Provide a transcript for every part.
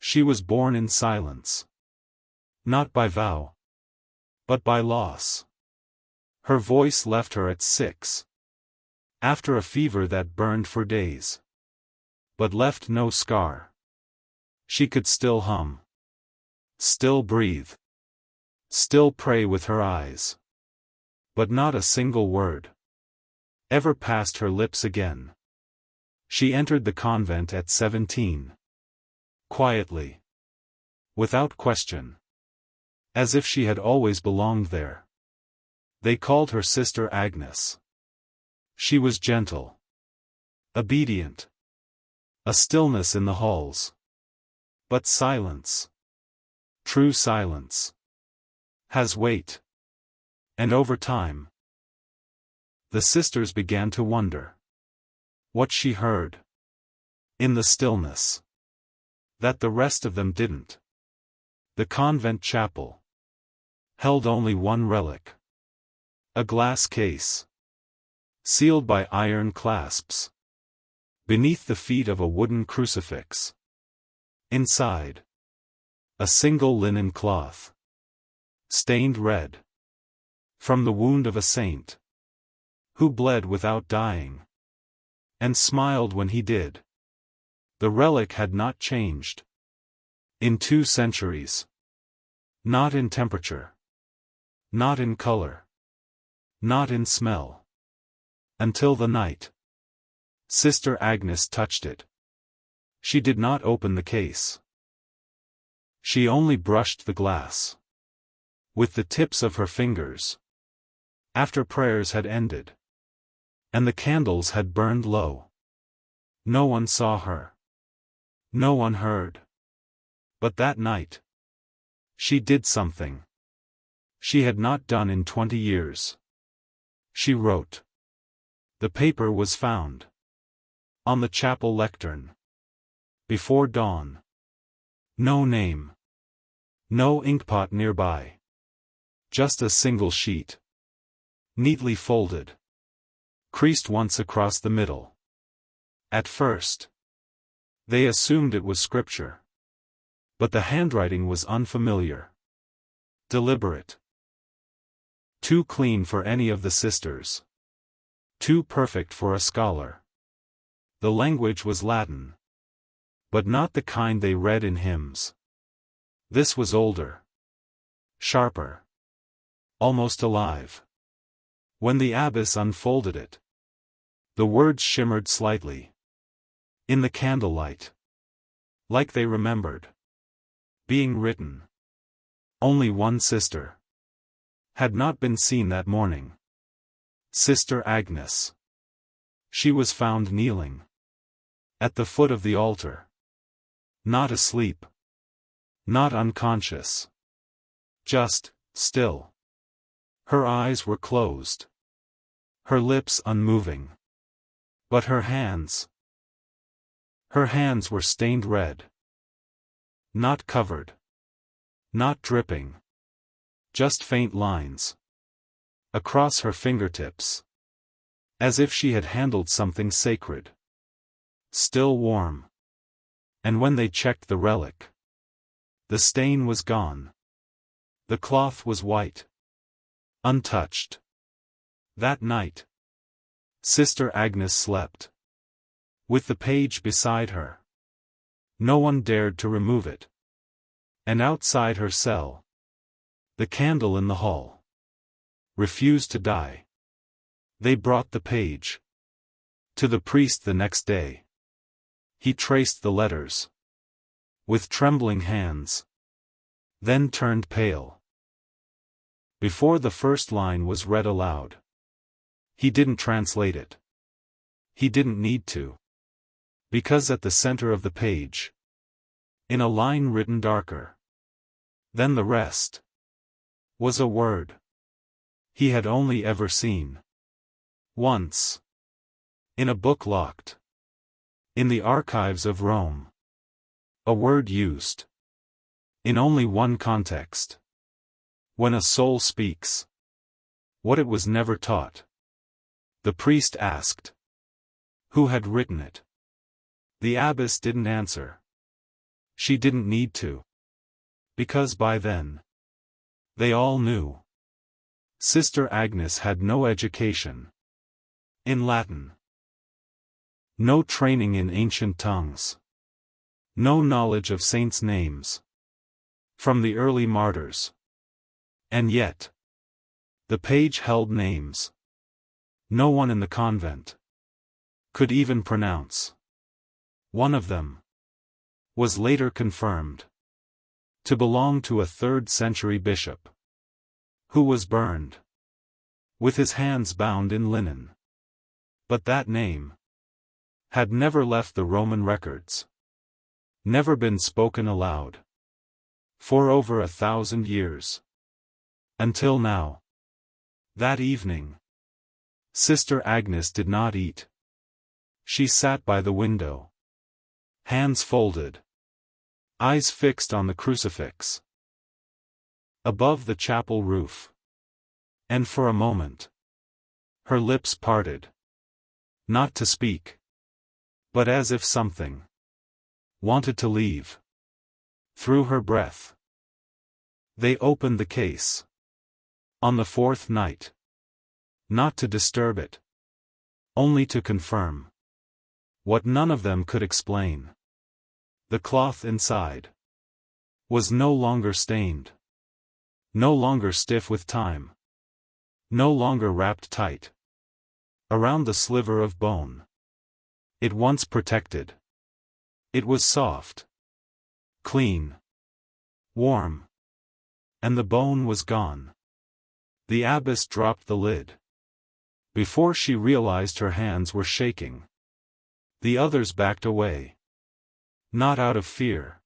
She was born in silence. Not by vow, but by loss. Her voice left her at 6. After a fever that burned for days, but left no scar. She could still hum, still breathe, still pray with her eyes. But not a single word ever passed her lips again. She entered the convent at 17. Quietly. Without question. As if she had always belonged there. They called her Sister Agnes. She was gentle. Obedient. A stillness in the halls. But silence. True silence. Has weight. And over time, the sisters began to wonder what she heard in the stillness that the rest of them didn't. The convent chapel held only one relic. A glass case, sealed by iron clasps, beneath the feet of a wooden crucifix. Inside, a single linen cloth, stained red, from the wound of a saint, who bled without dying, and smiled when he did. The relic had not changed. In 2 centuries. Not in temperature. Not in color. Not in smell. Until the night Sister Agnes touched it. She did not open the case. She only brushed the glass with the tips of her fingers. After prayers had ended, and the candles had burned low. No one saw her. No one heard. But that night, she did something she had not done in 20 years. She wrote. The paper was found on the chapel lectern. Before dawn. No name. No inkpot nearby. Just a single sheet. Neatly folded. Creased once across the middle. At first, they assumed it was scripture. But the handwriting was unfamiliar. Deliberate. Too clean for any of the sisters. Too perfect for a scholar. The language was Latin. But not the kind they read in hymns. This was older. Sharper. Almost alive. When the abbess unfolded it, the words shimmered slightly in the candlelight, like they remembered being written. Only one sister had not been seen that morning. Sister Agnes. She was found kneeling at the foot of the altar. Not asleep. Not unconscious. Just still. Her eyes were closed. Her lips unmoving. But her hands. Her hands were stained red. Not covered. Not dripping. Just faint lines. Across her fingertips. As if she had handled something sacred. Still warm. And when they checked the relic, the stain was gone. The cloth was white. Untouched. That night, Sister Agnes slept with the page beside her. No one dared to remove it. And outside her cell, the candle in the hall refused to die. They brought the page to the priest the next day. He traced the letters with trembling hands, then turned pale. Before the first line was read aloud, he didn't translate it. He didn't need to. Because at the center of the page, in a line written darker than the rest, was a word he had only ever seen once, in a book locked in the archives of Rome. A word used in only one context. When a soul speaks. What it was never taught. The priest asked who had written it. The abbess didn't answer. She didn't need to. Because by then, they all knew. Sister Agnes had no education in Latin. No training in ancient tongues. No knowledge of saints' names from the early martyrs. And yet, the page held names no one in the convent could even pronounce. One of them was later confirmed to belong to a 3rd century bishop who was burned with his hands bound in linen. But that name had never left the Roman records, never been spoken aloud for over 1,000 years. Until now. That evening, Sister Agnes did not eat. She sat by the window, hands folded, eyes fixed on the crucifix above the chapel roof. And for a moment, her lips parted, not to speak, but as if something wanted to leave through her breath. They opened the case on the 4th night, not to disturb it, only to confirm what none of them could explain. The cloth inside was no longer stained, no longer stiff with time, no longer wrapped tight around the sliver of bone it once protected. It was soft, clean, warm, and the bone was gone. The abbess dropped the lid. Before she realized her hands were shaking, the others backed away. Not out of fear,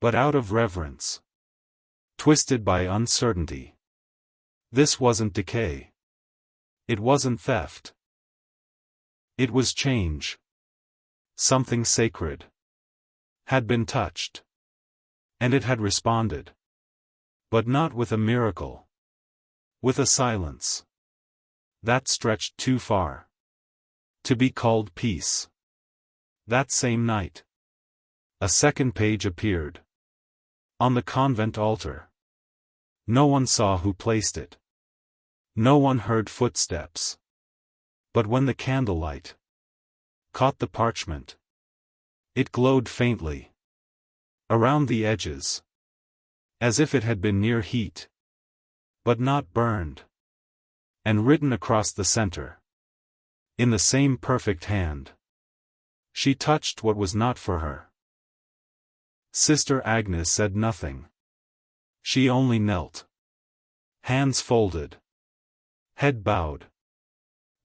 but out of reverence. Twisted by uncertainty. This wasn't decay. It wasn't theft. It was change. Something sacred had been touched. And it had responded. But not with a miracle. With a silence that stretched too far to be called peace. That same night, a second page appeared on the convent altar. No one saw who placed it. No one heard footsteps. But when the candlelight caught the parchment, it glowed faintly around the edges, as if it had been near heat, but not burned, and written across the center, in the same perfect hand. She touched what was not for her. Sister Agnes said nothing. She only knelt, hands folded, head bowed.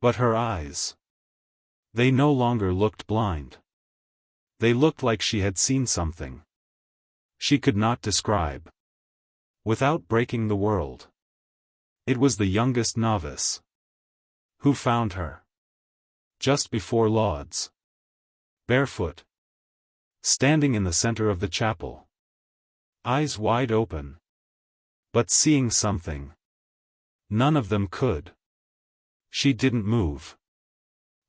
But her eyes, they no longer looked blind. They looked like she had seen something she could not describe without breaking the world. It was the youngest novice who found her just before lauds, barefoot, standing in the center of the chapel, eyes wide open, but seeing something none of them could. She didn't move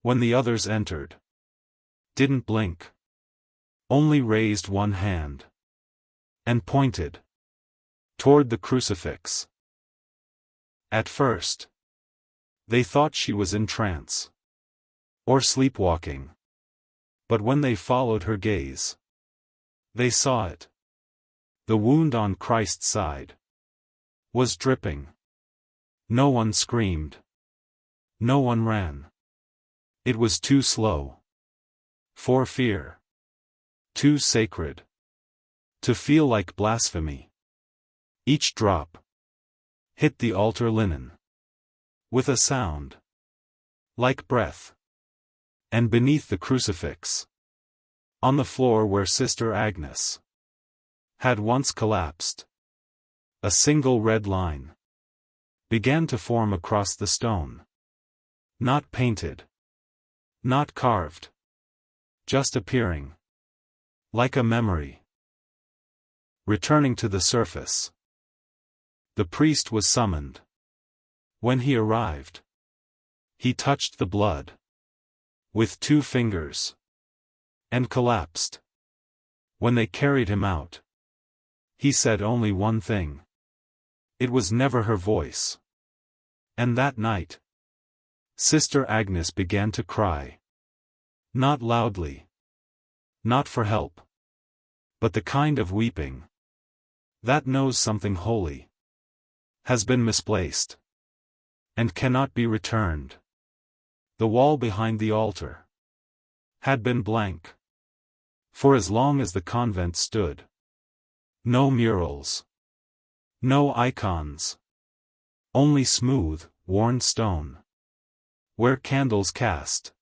when the others entered, didn't blink, only raised one hand and pointed toward the crucifix. At first, they thought she was in trance or sleepwalking. But when they followed her gaze, they saw it. The wound on Christ's side was dripping. No one screamed. No one ran. It was too slow. For fear. Too sacred. To feel like blasphemy. Each drop hit the altar linen with a sound like breath. And beneath the crucifix, on the floor where Sister Agnes had once collapsed, a single red line began to form across the stone. Not painted, not carved, just appearing like a memory, returning to the surface. The priest was summoned. When he arrived, he touched the blood with 2 fingers and collapsed. When they carried him out, he said only one thing. It was never her voice. And that night, Sister Agnes began to cry. Not loudly. Not for help. But the kind of weeping that knows something holy has been misplaced and cannot be returned. The wall behind the altar had been blank for as long as the convent stood. No murals. No icons. Only smooth, worn stone, where candles cast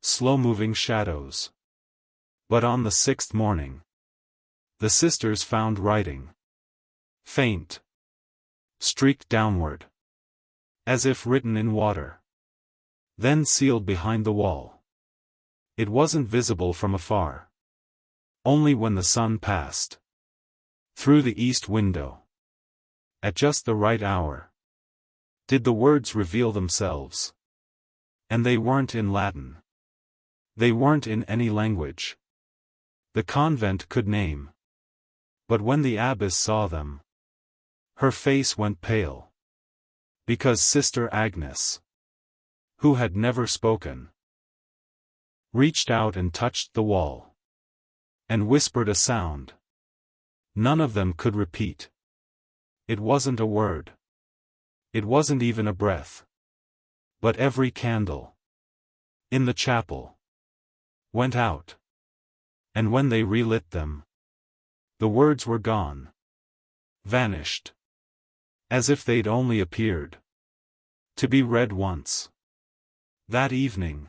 slow-moving shadows. But on the 6th morning, the sisters found writing. Faint. Streaked downward. As if written in water. Then sealed behind the wall. It wasn't visible from afar. Only when the sun passed through the east window, at just the right hour, did the words reveal themselves. And they weren't in Latin. They weren't in any language the convent could name. But when the abbess saw them, her face went pale. Because Sister Agnes, who had never spoken, reached out and touched the wall, and whispered a sound none of them could repeat. It wasn't a word. It wasn't even a breath. But every candle in the chapel went out. And when they relit them, the words were gone. Vanished. As if they'd only appeared to be read once. That evening,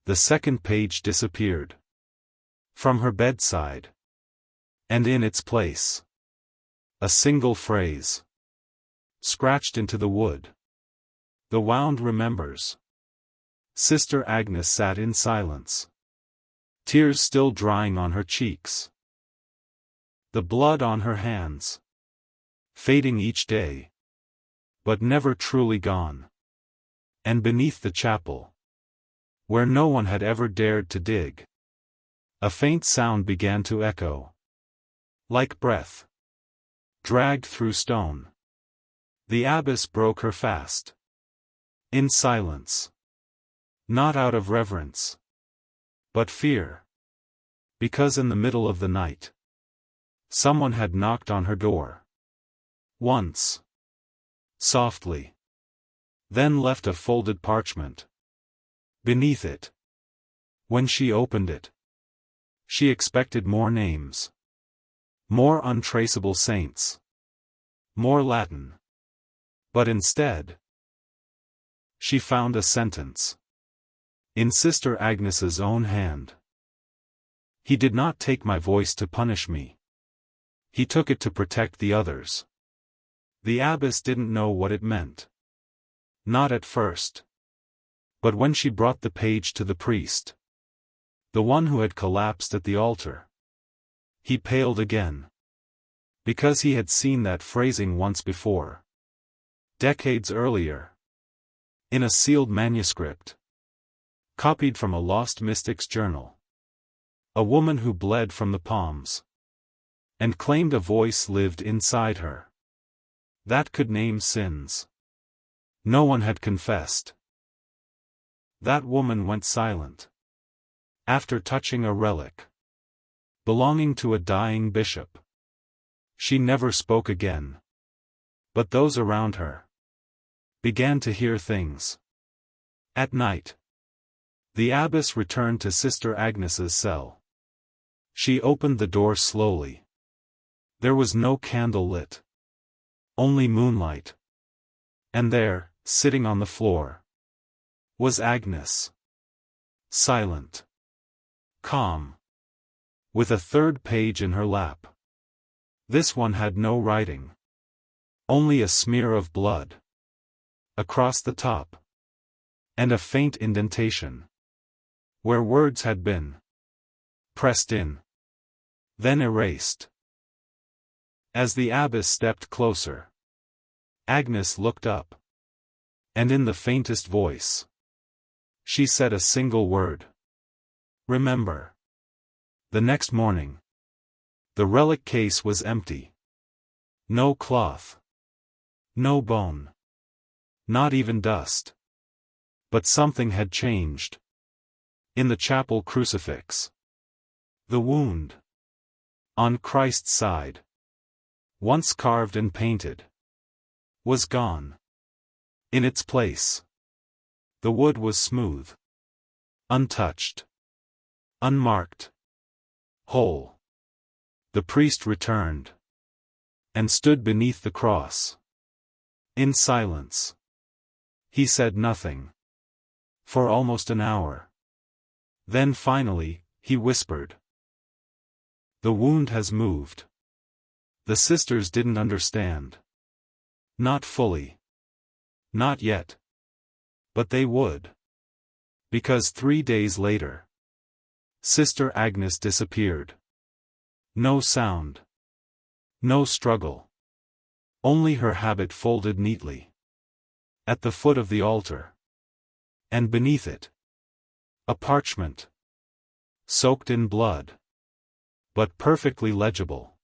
the second page disappeared from her bedside. And in its place, a single phrase scratched into the wood. The wound remembers. Sister Agnes sat in silence, tears still drying on her cheeks, the blood on her hands fading each day, but never truly gone. And beneath the chapel, where no one had ever dared to dig, a faint sound began to echo, like breath dragged through stone. The abbess broke her fast. In silence. Not out of reverence, but fear. Because in the middle of the night, someone had knocked on her door. Once. Softly. Then left a folded parchment beneath it. When she opened it, she expected more names. More untraceable saints. More Latin. But instead, she found a sentence. In Sister Agnes's own hand. He did not take my voice to punish me. He took it to protect the others. The abbess didn't know what it meant. Not at first. But when she brought the page to the priest, the one who had collapsed at the altar, he paled again. Because he had seen that phrasing once before. Decades earlier. In a sealed manuscript. Copied from a lost mystic's journal. A woman who bled from the palms. And claimed a voice lived inside her. That could name sins. No one had confessed. That woman went silent. After touching a relic belonging to a dying bishop. She never spoke again. But those around her began to hear things. At night, the abbess returned to Sister Agnes's cell. She opened the door slowly. There was no candle lit. Only moonlight. And there, sitting on the floor, was Agnes. Silent. Calm. With a third page in her lap. This one had no writing. Only a smear of blood. Across the top. And a faint indentation. Where words had been pressed in. Then erased. As the abbess stepped closer, Agnes looked up. And in the faintest voice, she said a single word. Remember. The next morning, the relic case was empty. No cloth. No bone. Not even dust. But something had changed. In the chapel crucifix. The wound. On Christ's side. Once carved and painted. Was gone. In its place. The wood was smooth. Untouched. Unmarked. Whole. The priest returned. And stood beneath the cross. In silence. He said nothing. For almost an hour. Then finally, he whispered. The wound has moved. The sisters didn't understand. Not fully. Not yet. But they would. Because 3 days later, Sister Agnes disappeared. No sound. No struggle. Only her habit folded neatly. At the foot of the altar. And beneath it. A parchment. Soaked in blood. But perfectly legible.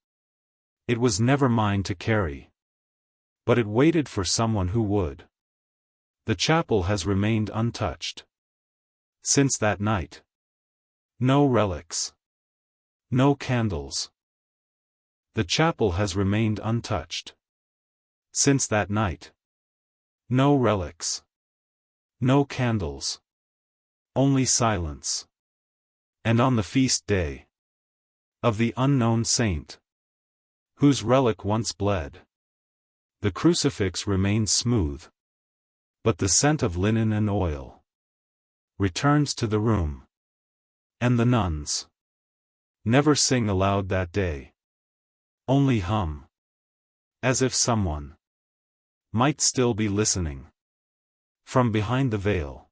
It was never mine to carry. But it waited for someone who would. The chapel has remained untouched. Since that night. No relics. No candles. The chapel has remained untouched. Since that night. No relics. No candles. Only silence. And on the feast day. Of the unknown saint. Whose relic once bled. The crucifix remains smooth. But the scent of linen and oil. Returns to the room. And the nuns. Never sing aloud that day. Only hum. As if someone. Might still be listening. From behind the veil.